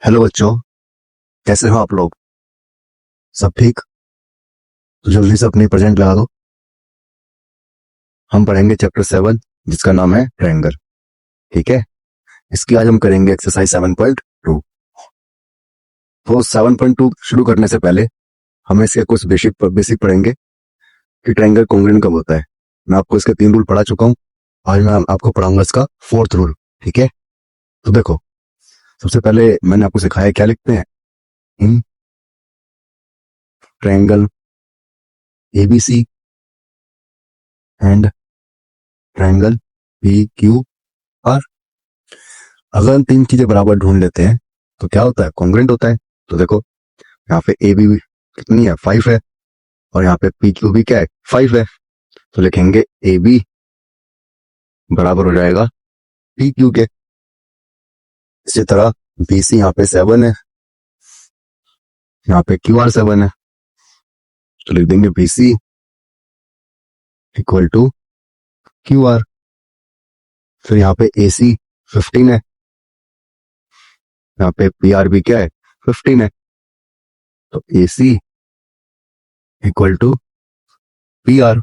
Hello बच्चों, कैसे हो आप लोग? सब ठीक? तो जल्दी से अपनी प्रेजेंट लगा दो। हम पढ़ेंगे चैप्टर 7, जिसका नाम है ट्रायंगल। ठीक है। इसकी आज हम करेंगे एक्सरसाइज 7.2। तो 7.2 शुरू करने से पहले हमें इसके कुछ बेसिक बेसिक पढ़ेंगे कि ट्रायंगल कॉन्ग्रुएंट कब होता है। मैं आपको इसके 3 रूल पढ़ा चुका हूँ। आज मैं आपको पढ़ाऊंगा इसका 4th रूल। ठीक है। तो देखो, सबसे पहले मैंने आपको सिखाया क्या लिखते हैं in triangle ABC and triangle P Q R. अगर हम 3 चीजें बराबर ढूंढ लेते हैं तो क्या होता है? कॉन्ग्रुएंट होता है। तो देखो, यहाँ पे ए बी कितनी है? 5 है। और यहाँ पे पी क्यू भी क्या है? 5 है। तो लिखेंगे ए बी बराबर हो जाएगा पी क्यू के। इसी तरह बी सी यहाँ पे 7 है, यहाँ पे क्यू आर 7 है। तो लिख देंगे B C equal to Q R. फिर यहाँ पे ए सी 15 है, यहाँ पे पी आर भी क्या है? 15 है। तो ए सी इक्वल टू पी आर।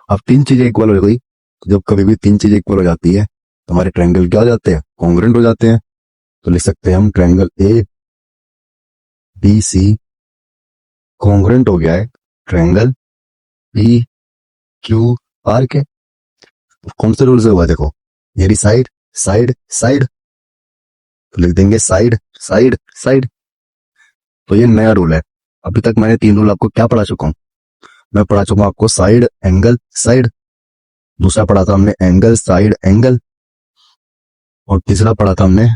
अब 3 चीजें इक्वल हो गई। जब कभी भी 3 चीजें इक्वल हो जाती है तो हमारे ट्रायंगल क्या हो जाते हैं? कॉन्ग्रुएंट हो जाते हैं। तो लिख सकते हैं हम triangle A B C congruent हो गया है ट्रायंगल पी क्यू आर के। कौन से रूल से हुआ? देखो, ये साइड साइड साइड, तो लिख देंगे साइड साइड साइड। तो ये नया रूल है। अभी तक मैंने 3 रूल आपको क्या पढ़ा चुका हूं? मैं पढ़ा चुका हूं आपको साइड एंगल साइड, दूसरा पढ़ा था हमने एंगल साइड एंगल, और तीसरा पढ़ा था हमने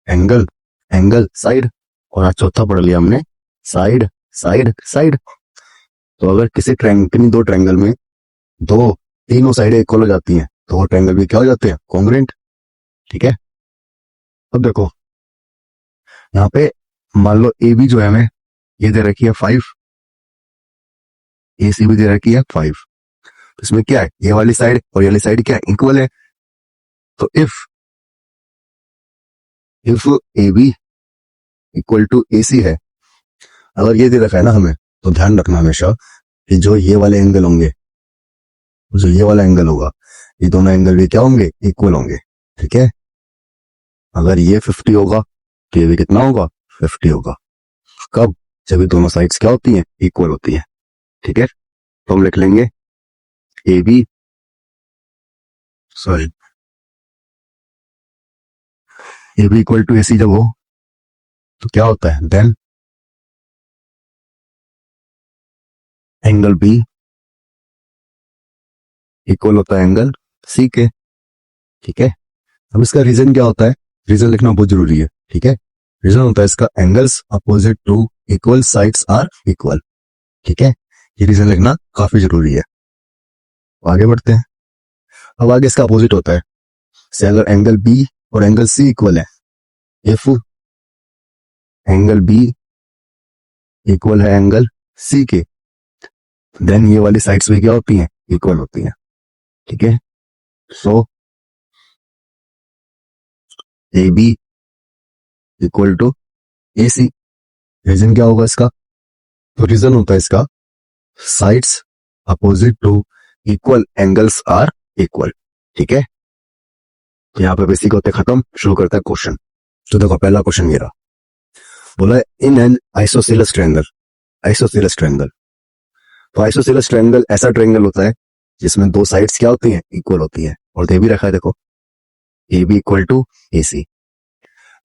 एंगल एंगल साइड, और आज चौथा पढ़ लिया हमने साइड साइड साइड। तो अगर किन्हीं 2 ट्रायंगल में दो तीनों साइडें इक्वल हो जाती हैं तो वो ट्रायंगल भी क्या हो जाते हैं? कॉन्ग्रुएंट। ठीक है। अब देखो, यहाँ पे मान लो ए बी जो है हमें ये दे रखी है 5, ए सी भी दे रखी है 5। तो इसमें क्या है? ये वाली साइड और ये वाली साइड क्या है? इक्वल है। तो if A B equal to A C है, अगर ये दे रखा है ना हमें, तो ध्यान रखना हमेशा कि जो ये वाले एंगल होंगे, जो ये वाला एंगल होगा, ये दोनों एंगल भी क्या होंगे? इक्वल होंगे। ठीक है। अगर ये 50 होगा तो ये भी कितना होगा? 50 होगा। कब? जब ये दोनों साइड्स क्या होती हैं? इक्वल होती है। ठीक है। तो हम लिख लेंगे A B sorry A B equal to A C जब हो तो क्या होता है? देन एंगल बी इक्वल होता है एंगल सी के। ठीक है। अब इसका रीजन क्या होता है? रीजन लिखना बहुत जरूरी है। ठीक है। रीजन होता है इसका angles opposite to equal sides are equal. ठीक है। ये रीजन लिखना काफी जरूरी है। आगे बढ़ते हैं। अब आगे इसका अपोजिट होता है। से अगर एंगल बी और एंगल सी इक्वल है, इफ एंगल बी इक्वल है एंगल सी के, देन ये वाली साइड्स भी क्या होती हैं? इक्वल होती हैं। ठीक है। So A B equal to A C. Reason क्या होगा इसका? तो रीजन होता है इसका sides opposite to equal angles are equal. ठीक है। तो यहाँ पे बेसिक होते खत्म, शुरू करता है क्वेश्चन। तो देखो, पहला क्वेश्चन ये रहा। बोला है in an isosceles triangle. Isosceles triangle, तो आइसोसेलेस ट्रायंगल ऐसा ट्रायंगल होता है जिसमें 2 साइड्स क्या होती हैं? इक्वल होती हैं। और दे भी रखा है, देखो, A B equal to A C.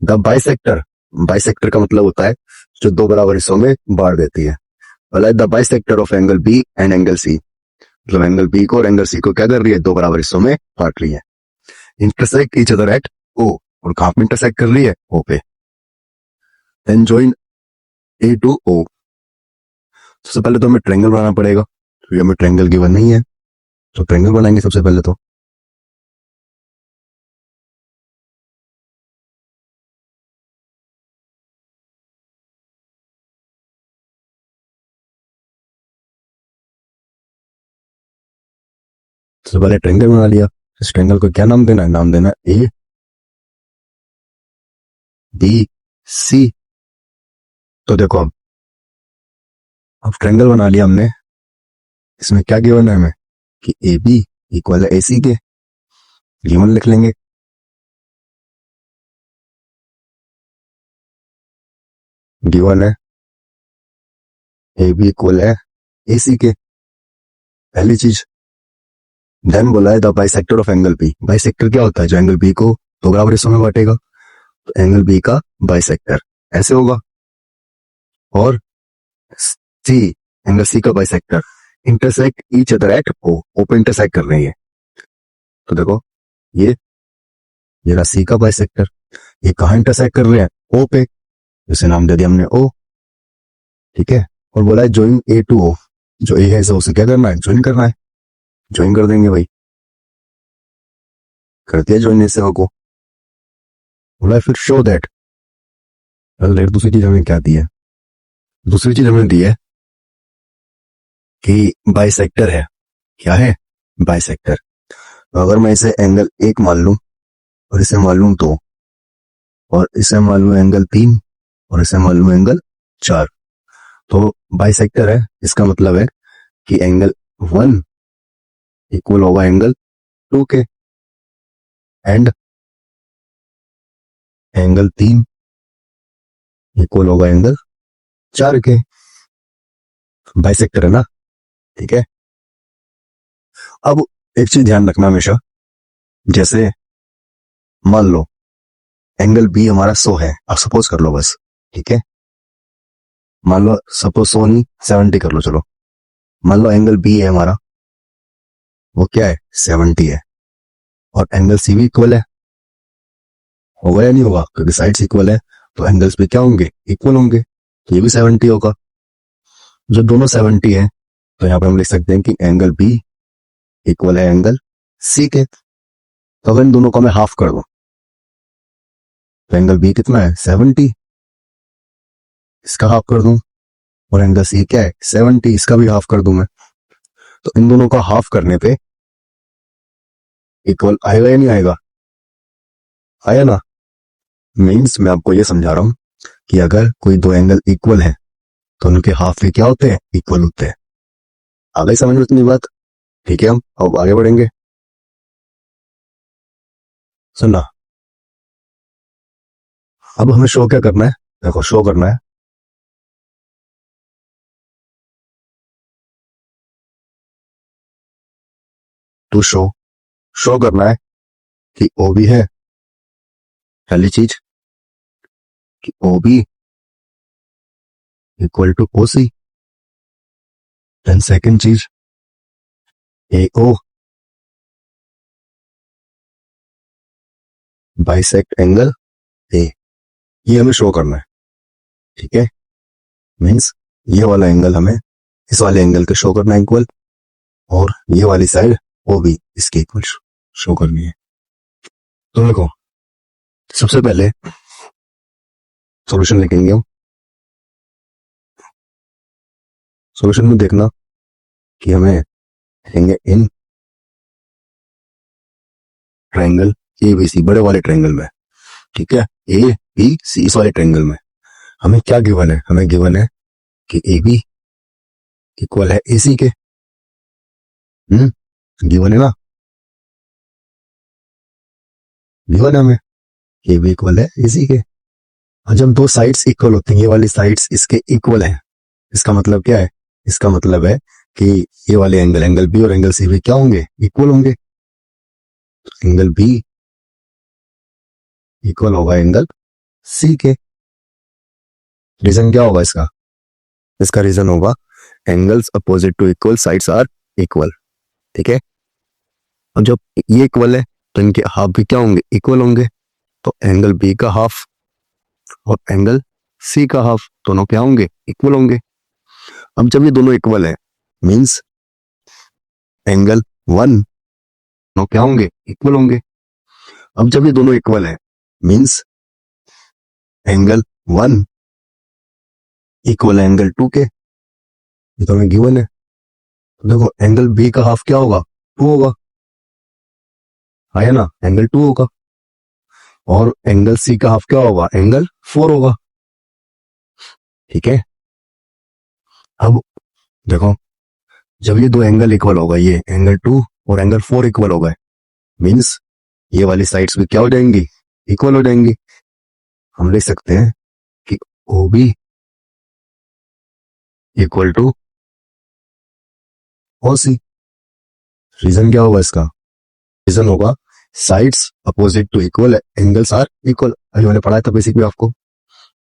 The bisector, bisector का मतलब होता है जो 2 बराबर हिस्सों में बांट देती है। बोला the bisector of angle B and angle C, मतलब एंगल बी को और एंगल सी को क्या कर रही है? 2 बराबर हिस्सों में बांट रही है। Intersect each other at O, और कहां पे इंटरसेक्ट कर रही है? ओ पे। Then join A to O. सबसे पहले तो हमें ट्रायंगल बनाना पड़ेगा, क्योंकि हमें ट्रायंगल गिवन नहीं है। तो ट्रायंगल बनाएंगे सबसे पहले। तो सबसे पहले ट्रायंगल बना लिया। इस ट्रायंगल को क्या नाम देना है? नाम देना है ए बी सी। तो देखो अब ट्रायंगल बना लिया हमने। इसमें क्या गिवन है हमें कि ए बी इक्वल है ए सी के। गिवन लिख लेंगे। गिवन है ए बी इक्वल है ए सी के, पहली चीज। देन बोला है the bisector of angle B. Bisector क्या होता है? जो एंगल बी को दो बराबर हिस्सों में बांटेगा। तो एंगल बी का बाइसेक्टर ऐसे होगा। और सी, एंगल सी का bisector intersect each other at O. O पे इंटरसेक्ट कर रहे हैं। तो देखो ये रहा सी का बाइसेक्टर। ये कहाँ इंटरसेक्ट कर रहे हैं? ओ पे, जिसे नाम दे दिया हमने ओ। ठीक है। और बोला है ज्वाइन ए टू ओ। जो ए है उसे क्या करना है? ज्वाइन करना है। ज्वाइन कर देंगे भाई। कर दिया ज्वाइन ए से ओ को। बोला है फिर शो दैट। दूसरी चीज हमें क्या दी है? दूसरी चीज हमें दी है कि बाइसेक्टर है। क्या है? बाइसेक्टर। तो अगर मैं इसे एंगल एक मान लूं और इसे मान लूं दो, और इसे मान लूं एंगल 3 और इसे मान लूं एंगल 4, तो बाइसेक्टर है। इसका मतलब है कि एंगल 1 इक्वल होगा एंगल 2 के, एंड एंगल 3 इक्वल होगा एंगल 4 के। बाइसेक्टर है ना। ठीक है। अब एक चीज ध्यान रखना हमेशा, जैसे मान लो एंगल बी हमारा 100 है। आप सपोज कर लो बस। ठीक है। मान लो सपोज 100 नहीं 70 कर लो। चलो मान लो एंगल बी है हमारा, वो क्या है? 70 है। और एंगल सी भी इक्वल है। होगा या नहीं होगा? क्योंकि साइड्स इक्वल है तो एंगल्स भी क्या होंगे? इक्वल होंगे। तो ये भी 70 होगा। जब दोनों 70 है तो यहाँ पर हम लिख सकते हैं कि एंगल बी इक्वल है एंगल सी के। तो अगर इन दोनों को मैं हाफ कर दूं तो एंगल बी कितना है? 70। इसका हाफ कर दूं और एंगल सी क्या है? 70। इसका भी हाफ कर दूं मैं। तो इन दोनों का हाफ करने पे इक्वल आएगा या नहीं आएगा? आया ना। मीन्स मैं आपको ये समझा रहा हूं कि अगर कोई दो एंगल इक्वल है तो उनके हाफ भी क्या होते हैं? इक्वल होते हैं। आ गई समझ में इतनी बात? ठीक है। हम अब आगे बढ़ेंगे। सुनना, अब हमें शो क्या करना है? देखो शो करना है टू शो करना है कि ओ बी है। पहली चीज कि O B equal to O C. Then second चीज A O bisect angle A. ये हमें शो करना है। ठीक है। मीन्स ये वाला एंगल हमें इस वाले एंगल के शो करना है इक्वल, और ये वाली साइड ओ बी इसके इक्वल शो करनी है। तो देखो सबसे पहले सॉल्यूशन लिखेंगे हम। सॉल्यूशन में देखना कि हमें लिखेंगे इन ट्रायंगल ए बी सी, बड़े वाले ट्रायंगल में। ठीक है। ए बी सी इस वाले ट्रायंगल में हमें क्या गिवन है? हमें गिवन है कि ए बी इक्वल है ए सी के। गिवन है ना। गिवन है हमें ए बी इक्वल है ए सी के। और जब दो साइड्स इक्वल होती हैं, ये वाली साइड्स इसके इक्वल है, इसका मतलब क्या है? इसका मतलब है कि ये वाले एंगल बी और एंगल सी भी क्या होंगे? इक्वल होंगे। एंगल बी इक्वल होगा एंगल सी के। रीजन क्या होगा इसका? इसका रीजन होगा angles opposite to equal sides are equal. ठीक है। और जब ये इक्वल है तो इनके हाफ भी क्या होंगे? इक्वल होंगे। तो एंगल बी का हाफ और एंगल सी का हाफ दोनों क्या होंगे? इक्वल होंगे। अब जब ये दोनों इक्वल है मींस एंगल 1 दोनों क्या होंगे? इक्वल होंगे। अब जब ये दोनों इक्वल है मींस एंगल 1 इक्वल एंगल 2 के। ये तो हमें गिवन है। तो देखो एंगल बी का हाफ क्या होगा? 2 होगा। आया ना। एंगल 2 होगा। और एंगल सी का हाफ क्या होगा, एंगल 4 होगा। ठीक है, अब देखो जब ये दो एंगल इक्वल होगा, ये एंगल 2 और एंगल 4 इक्वल होगा, मीन्स ये वाली साइड्स भी क्या हो जाएंगी, इक्वल हो जाएंगी। हम लिख सकते हैं कि O B equal to O C. Reason क्या होगा इसका, रीजन होगा sides opposite to equal angles are equal. अभी मैंने पढ़ाया था बेसिक में आपको।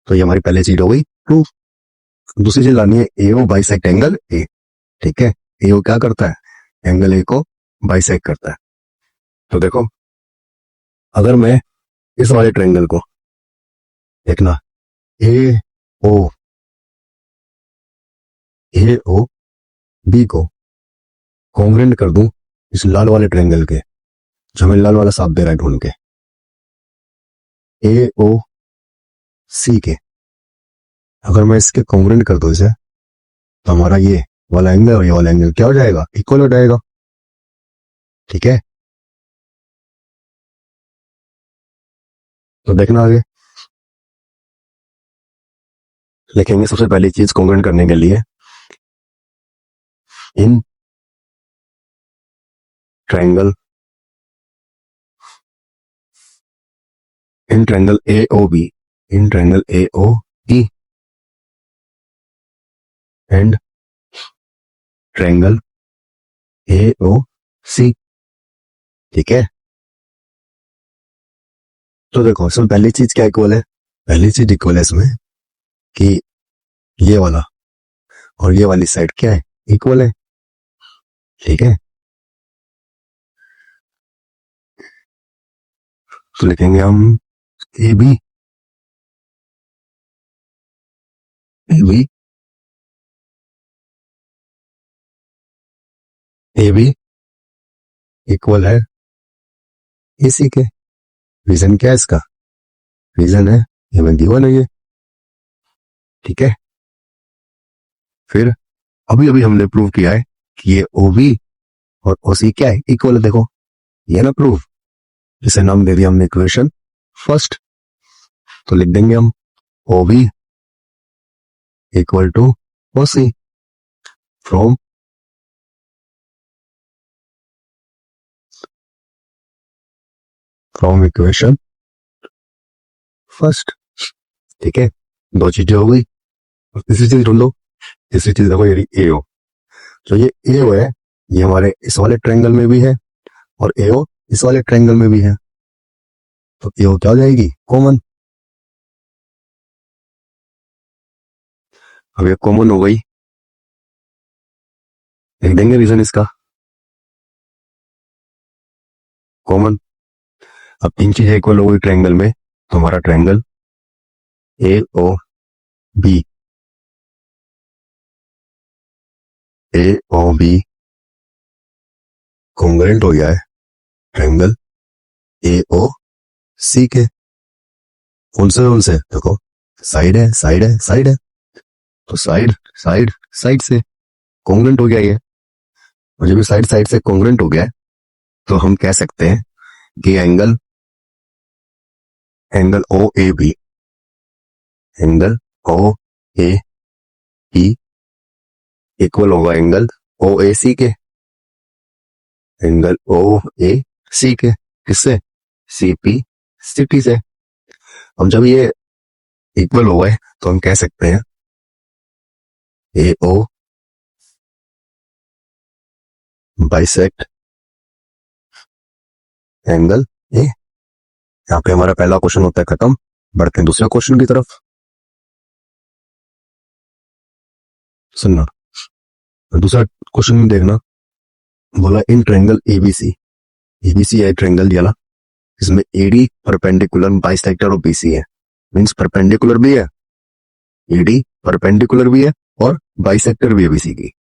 तो ये हमारी पहली चीज हो गई ट्रू। दूसरी चीज लानी है एओ बाइसेक्ट एंगल ए। ठीक है, एओ क्या करता है, एंगल ए को बाइसेक्ट करता है। तो देखो अगर मैं इस वाले ट्रायंगल को देखना ए ओ बी को कॉन्ग्रेंट कर दूं इस लाल वाले ट्रायंगल के, जो हमें लाल वाला साफ दे रहा है ढूंढ के, ए ओ सी के, अगर मैं इसके कॉन्ग्रेंट कर दूं इसे, तो हमारा ये वाला एंगल और ये वाला एंगल क्या हो जाएगा, इक्वल हो जाएगा। ठीक है, तो देखना आगे लिखेंगे। सबसे पहली चीज कॉन्ग्रेंट करने के लिए in triangle A O B, in triangle A O B and triangle A O C. ठीक है, तो देखो इसमें पहली चीज क्या इक्वल है, पहली चीज इक्वल है इसमें कि ये वाला और ये वाली साइड क्या है, इक्वल है। ठीक है, तो लिखेंगे हम A B A B A B equal है इसी के। रीजन क्या है इसका, रीजन है ये में गिवन है ये। ठीक है, फिर अभी अभी हमने प्रूव किया है कि ये ओ बी और ओ सी क्या है, इक्वल है। देखो ये ना प्रूफ, जिसे नाम दे दिया हमने इक्वेशन फर्स्ट। तो लिख देंगे हम O B equal to O C from equation first. ठीक है, दो चीजें हो गई। और तीसरी चीज ढूंढ लो, तीसरी चीज देखो ये ए ओ, जो ये ए ओ है ये हमारे इस वाले ट्रायंगल में भी है और ए ओ इस वाले ट्रायंगल में भी है। तो ए ओ क्या हो जाएगी, कॉमन। अब ये कॉमन हो गई, लिख देंगे रीजन इसका कॉमन। अब तीन चीजें इक्वल हो गई ट्रायंगल में, तो हमारा triangle A O B congruent हो गया है ट्रायंगल ए ओ सी के। उनसे देखो साइड है साइड है साइड है, तो साइड साइड साइड से कॉन्ग्रेंट हो गया ये। और जब साइड साइड से कॉन्ग्रेंट हो गया है, तो हम कह सकते हैं कि angle O A B, angle O A B equal होगा एंगल ओ ए सी के, एंगल ओ ए सी के। किससे, सी पी सिटी से। अब जब ये इक्वल हो गए, तो हम कह सकते हैं ए ओ बाइसेक्ट एंगल ए। यहाँ पे हमारा पहला क्वेश्चन होता है खत्म। बढ़ते हैं दूसरे क्वेश्चन की तरफ। सुनना, दूसरा क्वेश्चन में देखना, बोला इन ट्रायंगल एबीसी, एबीसी है ट्रायंगल वाला, इसमें एडी परपेंडिकुलर बाइसेक्टर और बीसी है। मींस परपेंडिकुलर भी है, एडी परपेंडिकुलर भी है और बाइसेक्टर भी है बीसी की।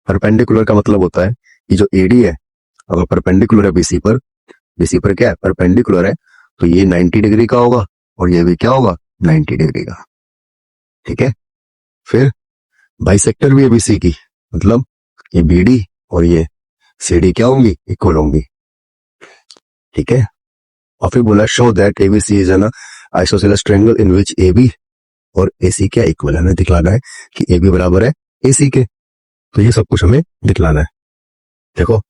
परपेंडिकुलर का मतलब होता है कि जो एडी है अगर परपेंडिकुलर है बीसी पर, बीसी पर क्या है, परपेंडिकुलर है, तो ये 90 डिग्री का होगा और ये भी क्या होगा, 90 डिग्री का। ठीक है, फिर बाइसेक्टर भी है बीसी की, मतलब ये बीडी और ये सीडी क्या होंगी, इक्वल होंगी। ठीक है, और फिर बोला show that ABC is an isosceles triangle in which AB और एसी क्या इक्वल है। हमें दिखलाना है कि एबी बराबर है एसी के। तो ये सब कुछ हमें दिखलाना है। देखो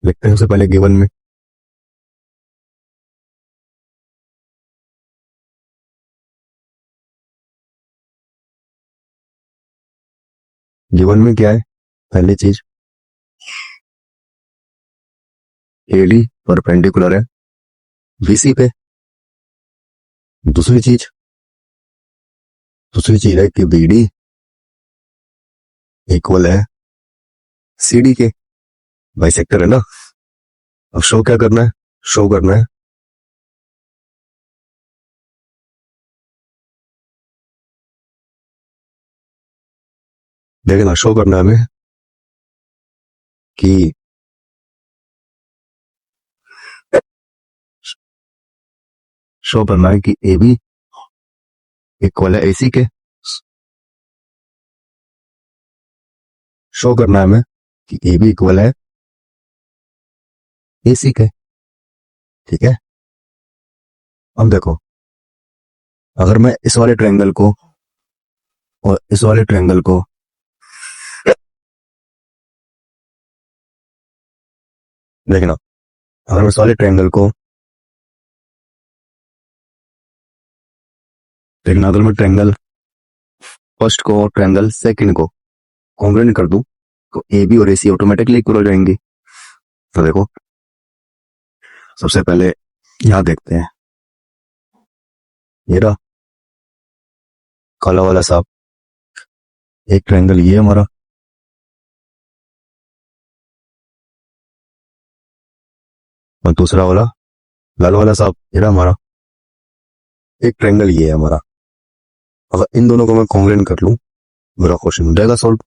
लिखते हैं सबसे पहले गिवन में। गिवन में क्या है, पहली चीज एडी परपेंडिकुलर है बीसी पे। दूसरी चीज है कि बीडी इक्वल है सीडी के, बाइसेक्टर है ना। अब शो क्या करना है, शो करना है देखना, शो करना है हमें कि शो करना है कि ए बी इक्वल है एसी के। शो करना है हमें कि ए बी इक्वल है एसी के, ठीक है। अब देखो अगर मैं इस वाले ट्रायंगल को और इस वाले ट्रायंगल को देखना, अगर मैं इस वाले ट्रायंगल को देखना, अगर मैं ट्रायंगल फर्स्ट को और ट्रायंगल सेकंड को कॉन्ग्रुएंट कर दूं तो ए बी और एसी ऑटोमेटिकली इक्वल हो जाएंगी। तो देखो सबसे पहले यहां देखते हैं, ये रहा काला वाला सांप, एक ट्रायंगल ये हमारा, और दूसरा वाला लाल वाला सांप ये रहा हमारा, एक ट्रायंगल ये है हमारा। अगर इन दोनों को मैं कॉन्ग्रुएंट कर लूं मेरा क्वेश्चन हो जाएगा सॉल्व।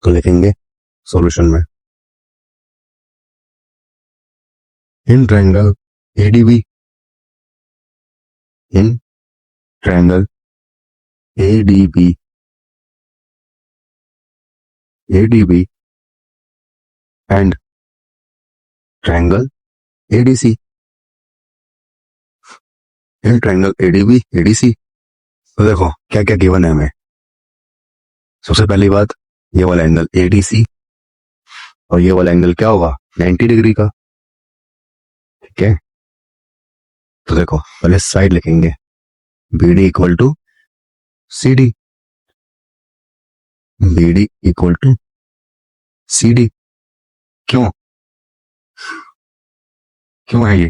तो लिखेंगे सॉल्यूशन में in triangle ADB, in triangle ADB, ADB and triangle ADC, in triangle ADB ADC. तो देखो क्या क्या गिवन है हमें। सबसे पहली बात ये वाला एंगल एडीसी और ये वाला एंगल क्या होगा 90 डिग्री का, ठीक है। तो देखो पहले साइड लिखेंगे BD equal to CD, BD equal to CD. क्यों क्यों है ये,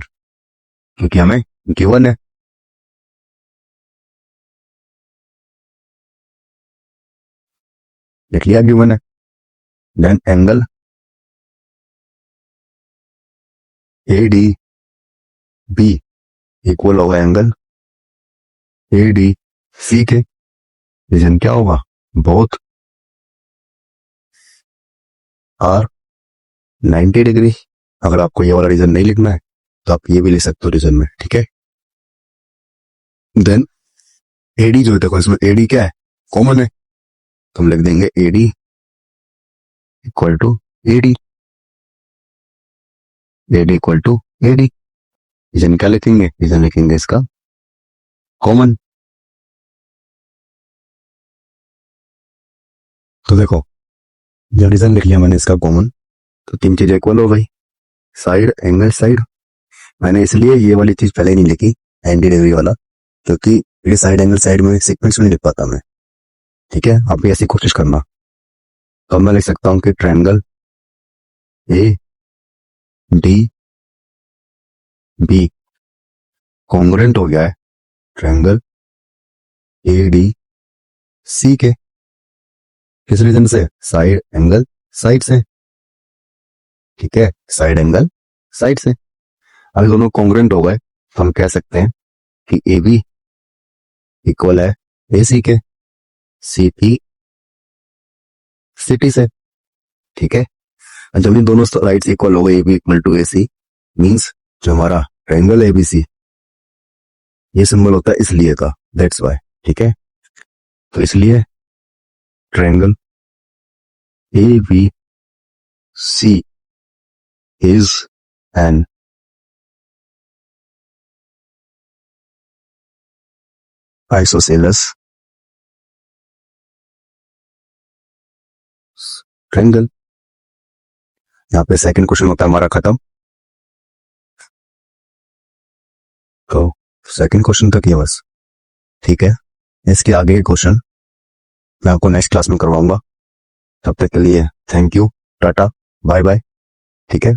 क्योंकि हमें गिवन है। देख लिया गिवन है। Then angle A D B equal होगा एंगल ए डी सी के। रीजन क्या होगा, बोथ आर 90 डिग्री। अगर आपको ये वाला रीजन नहीं लिखना है तो आप ये भी लिख सकते हो रीजन में, ठीक है। देन एडी जो है, देखो इसमें एडी क्या है कॉमन है, तो हम लिख देंगे AD equal to AD, AD equal to AD. Reason क्या लिखेंगे, रीजन लिखेंगे इसका कॉमन। तो देखो जब रीजन लिख लिया मैंने इसका कॉमन तो तीन चीजें इक्वल हो गई, साइड एंगल साइड। मैंने इसलिए ये वाली चीज पहले नहीं लिखी 90 डिग्री वाला, क्योंकि ये साइड एंगल साइड में सीक्वेंस में नहीं लिख पाता मैं, ठीक है। आप भी ऐसी कोशिश करना। तो मैं लिख सकता हूं कि triangle A D B congruent हो गया है ट्रायंगल ए डी सी के। किस रीजन से, साइड एंगल साइड से, ठीक है, साइड एंगल साइड से। अगर दोनों कॉन्ग्रुएंट हो गए तो हम कह सकते हैं कि ए बी इक्वल है ए सी के, सी पी सिटी से, ठीक है। जब इन दोनों राइट्स इक्वल हो गए A B equal to A C means जो हमारा ट्रायंगल ए बी सी ये सिंबल होता है इसलिए का, दैट्स वाई, ठीक है। तो इसलिए triangle A B C is an isosceles triangle. यहाँ पे सेकंड क्वेश्चन होता है हमारा खत्म। तो सेकंड क्वेश्चन तक ये बस, ठीक है। इसके आगे क्वेश्चन मैं आपको नेक्स्ट क्लास में करवाऊंगा। तब तक के लिए थैंक यू, टाटा, बाय बाय, ठीक है।